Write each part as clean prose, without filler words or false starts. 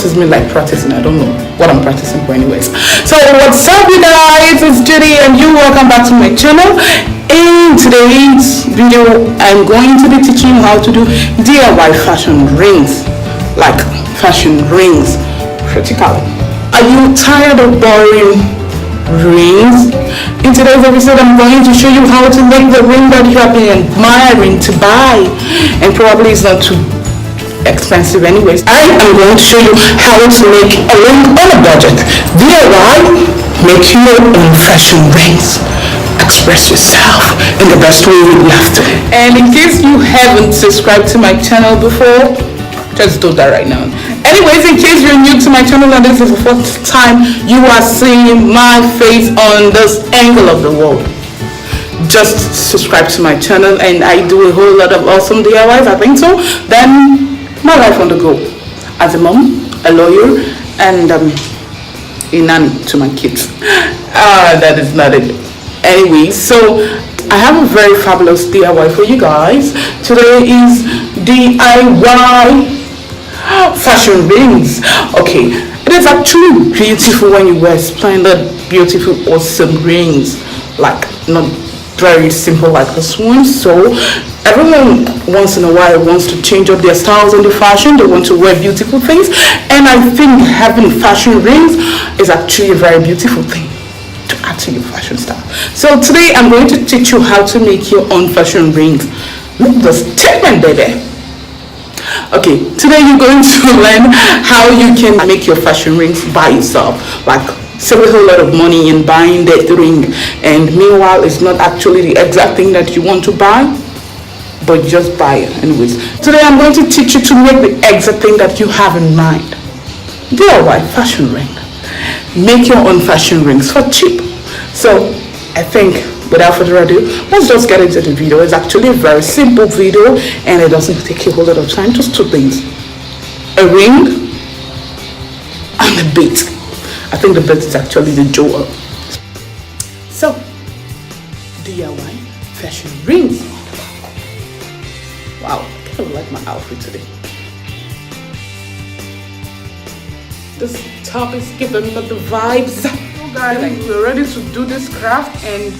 is me like practicing. I don't know what I'm practicing for anyways. So what's up you guys, it's Judy and you welcome back to my channel. In today's video I'm going to be teaching you how to do DIY fashion rings, like fashion rings practically. Are you tired of boring rings? In today's episode I'm going to show you how to make the ring that you have been admiring to buy, and probably it's not too expensive anyways. I am going to show you how to make a ring on a budget. DIY, make your own fashion rings. Express yourself in the best way with laughter. And in case you haven't subscribed to my channel before, just do that right now. Anyways, in case you're new to my channel and this is the first time you are seeing my face on this angle of the world, just subscribe to my channel. And I do a whole lot of awesome DIYs, I think so. Then my life on the go as a mom, a lawyer, and a nanny to my kids. That is not it. Anyway, so I have a very fabulous DIY for you guys. Today is DIY fashion rings. Okay, it is actually beautiful when you wear splendid, beautiful, awesome rings, like not very simple like this one. So everyone once in a while wants to change up their styles and the fashion. They want to wear beautiful things, and I think having fashion rings is actually a very beautiful thing to add to your fashion style. So today I'm going to teach you how to make your own fashion rings. Make the statement, baby. Okay, today you're going to learn how you can make your fashion rings by yourself, like save a whole lot of money in buying that ring, and meanwhile it's not actually the exact thing that you want to buy, but just buy it anyways. Today I'm going to teach you to make the exact thing that you have in mind. DIY fashion ring. Make your own fashion rings for cheap. So I think without further ado, let's just get into the video. It's actually a very simple video and it doesn't take a whole lot of time. Just two things: a ring and a bit. I think the bit is actually the jewel. So DIY fashion rings. Wow, I kind of like my outfit today. This top is giving me the vibes. So guys, we're ready to do this craft, and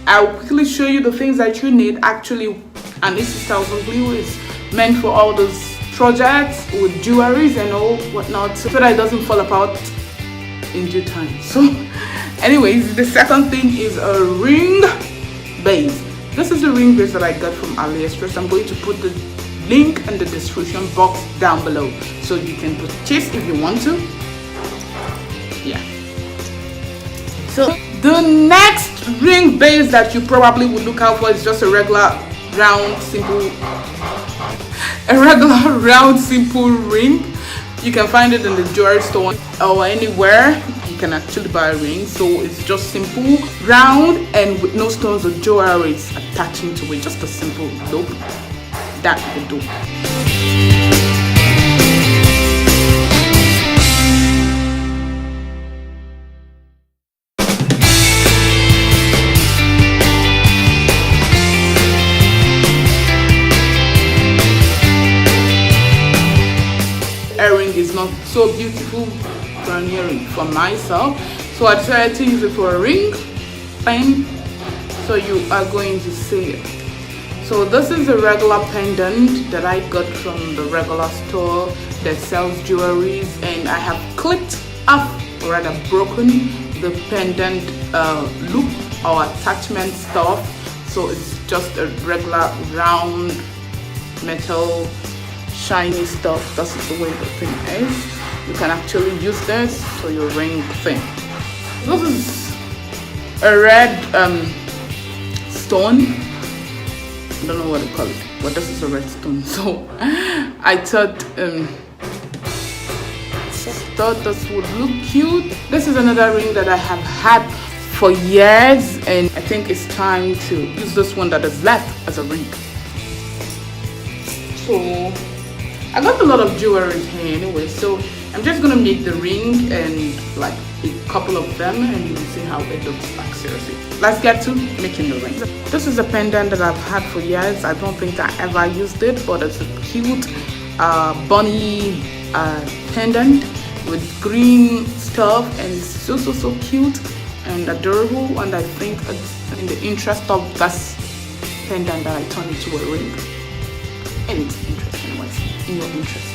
I'll quickly show you the things that you need. Actually, and this is 1000 glue is meant for all those projects with jewelries and all whatnot, so that it doesn't fall apart in due time. So anyways, the second thing is a ring base. This is the ring base that I got from AliExpress. I'm going to put the link in the description box down below so you can purchase if you want to. Yeah. So the next ring base that you probably would look out for is just a regular round simple ring. You can find it in the jewelry store or anywhere. You can actually buy a ring. So it's just simple, round, and with no stones or jewelries attaching to it. Just a simple loop that will do. Earring is not so beautiful for an earring for myself, so I decided to use it for a ring thing. So you are going to see it. So this is a regular pendant that I got from the regular store that sells jewelries, and I have clipped off, or rather broken, the pendant loop or attachment stuff. So it's just a regular round metal shiny stuff. This is the way the thing is. You can actually use this for your ring thing. This is a red stone. I don't know what to call it, but this is a red stone. So I thought this would look cute. This is another ring that I have had for years, and I think it's time to use this one that is left as a ring. So I got a lot of jewelry here anyway, so I'm just gonna make the ring and like a couple of them, and you'll see how it looks like. Seriously, let's get to making the ring. This is a pendant that I've had for years. I don't think I ever used it, but it's a cute bunny pendant, with green stuff, and it's so cute and adorable. And I think it's in the interest of this pendant that I turned into a ring. And it's interesting, anyways, in your interest.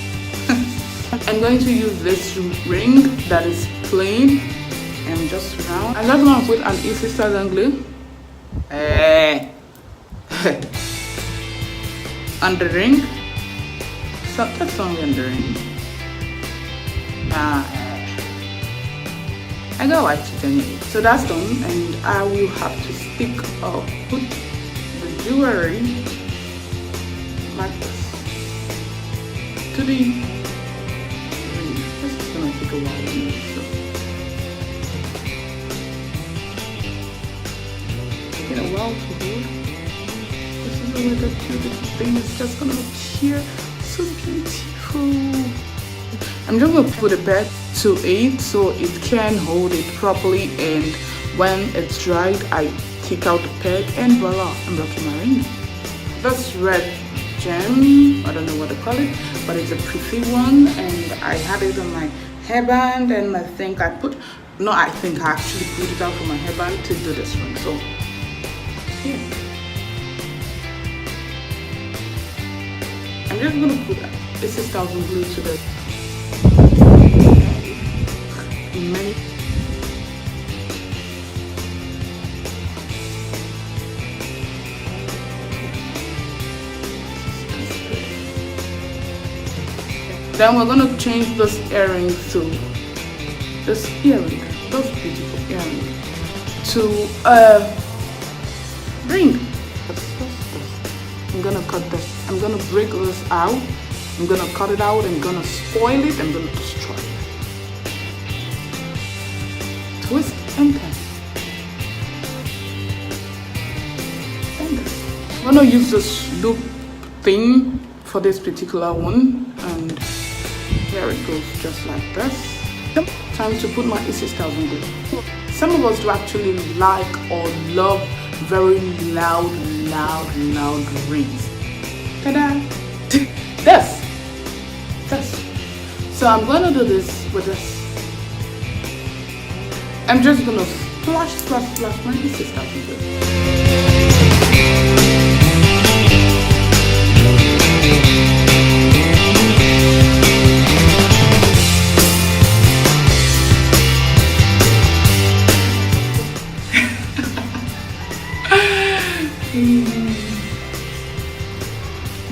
I'm going to use this ring that is plain and just round. I'm just going to put an easy style glue on the ring. So that's only on the ring. I got white it anyway. So that's done, and I will have to put the jewelry like this to the ring. This is gonna take a while anyway, so taking a while to hold. This is the way that beautiful thing is just gonna appear. So beautiful. I'm just gonna put a bed to it so it can hold it properly, and when it's dried I take out the peg and voila, I'm rocking my ring. This red gem, I don't know what to call it, but it's a pretty one, and I had it on my hairband, and I actually put it out for my hairband to do this one. So here, I'm just gonna put this is 1000 glue to the many. Then we're gonna change this earring to this beautiful earring to a ring. I'm gonna cut this. I'm gonna break this out. I'm gonna cut it out. I'm gonna spoil it. I'm gonna destroy it. Twist and turn. I'm gonna use this loop thing for this particular one, and here it goes, just like this. Time to put my A6000 glue. Some of us do actually like or love very loud rings. Ta-da! This. So I'm gonna do this with this. I'm just gonna splash my A6000 glue.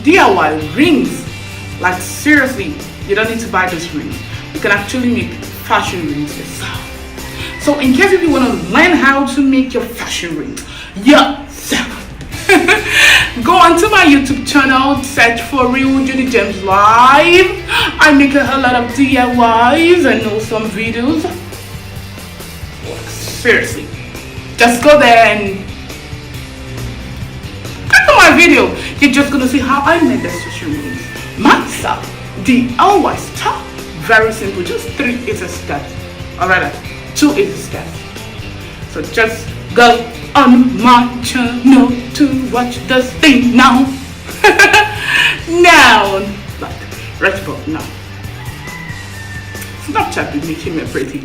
DIY rings, like seriously, you don't need to buy those rings. You can actually make fashion rings yourself. So in case if you want to learn how to make your fashion rings yourself, go onto my YouTube channel, search for Real Judy James Live. I make a whole lot of DIYs and some videos. Seriously, just go there and my video. You're just gonna see how I made the fashion rings myself. DIY stuff, very simple, just 3 easy steps, or rather 2 easy steps. So just go on my channel to watch this thing now. Now, like right about now. Snapchat is making me pretty.